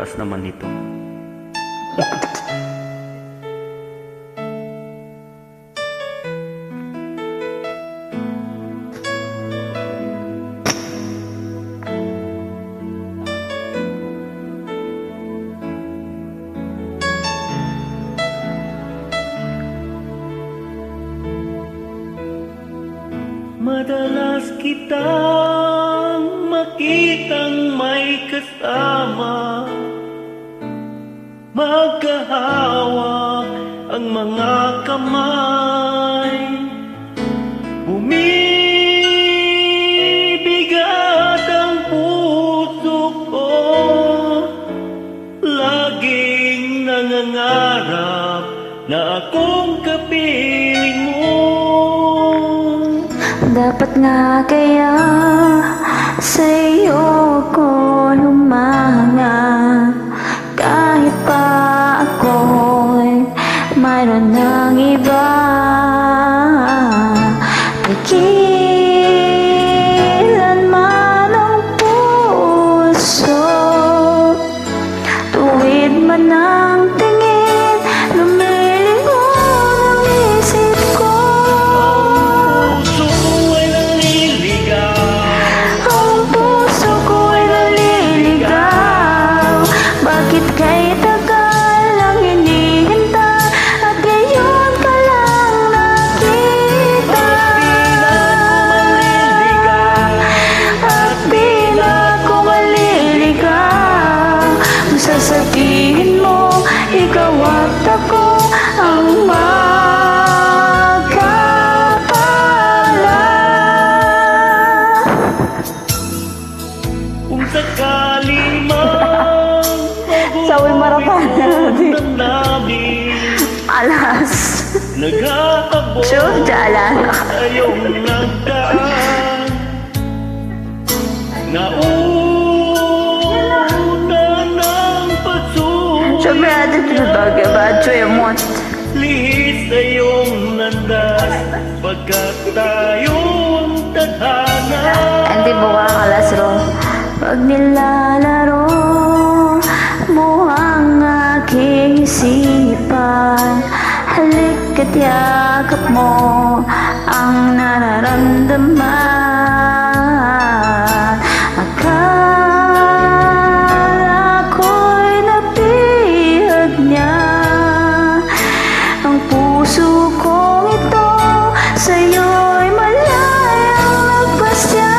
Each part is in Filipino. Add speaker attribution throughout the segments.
Speaker 1: oras naman nito. Madalas kitang makitang may kasama, magkahawak ang mga kamay. Bumibigat ang puso ko, laging nangangarap na akong kapiling mo.
Speaker 2: Dapat nga kaya sa'yo ko lumanga, kahit pa ako'y mayroon ng iba. Kailanman ang puso, tuwid man ang tingin, lumilingon ang isip ko. Bakit kay tagal lang hinihintay at ngayon ka lang nakita? At bila ko maliligaw, kung sasabihin mo ikaw at ako ang magkapala.
Speaker 1: Kung sakali man
Speaker 2: Saul Marapana alas
Speaker 1: nag-aabot
Speaker 2: jalan
Speaker 1: ayong nagdaan, nauna ng pagsulit,
Speaker 2: syempre natin pinabagay ba emot
Speaker 1: lihis na iyong landas pagkat tayong tadhana.
Speaker 2: hindi buka kalas ro pag nilalaro mo ang aking isipan, halik at yakap mo ang nararamdaman. Akala ko'y nabihag niya ang puso kong ito, sa'yo'y malayang nagpasya.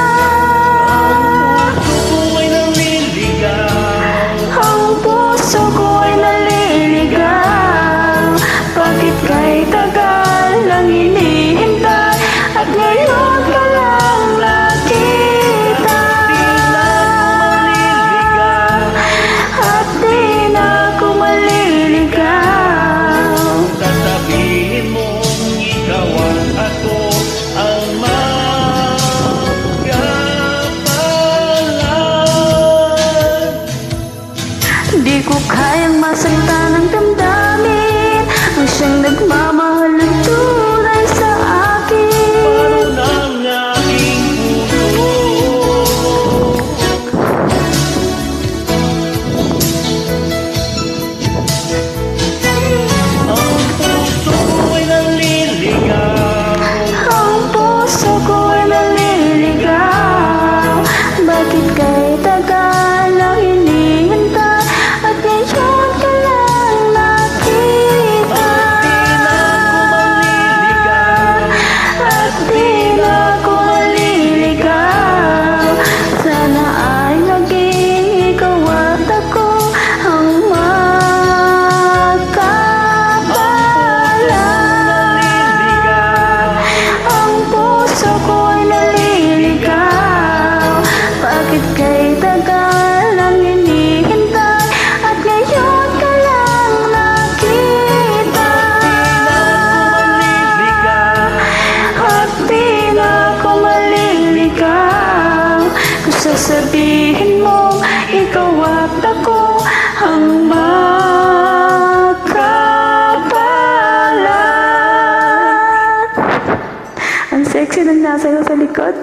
Speaker 2: Bakit kay tagal lang hinihintay at ngayon ka lang nakita? At di na ako maliligaw.
Speaker 1: Sasabihin mong ikaw at ako ang magkapalan.
Speaker 2: Di ko kayang masaktan ang damdamin ang siyang nagmamahal ng tunay sa akin.
Speaker 1: Paano ng aking puso? Ang puso ko'y naliligaw.
Speaker 2: Ang puso ko'y naliligaw. Bakit kay tagal lang hinihintay at ngayon ka lang nakita? At di na ako maliligaw. Sana ay maging ikaw at ako ang magkapalan. Ang puso ko'y naliligaw. Bakit kay tagal lang hinihintay at ngayon ka lang nakita? At di na ako maliligaw kung sasabihin mo ikaw at ako ang magkapalan. Ang sexy ng nasa sa likod.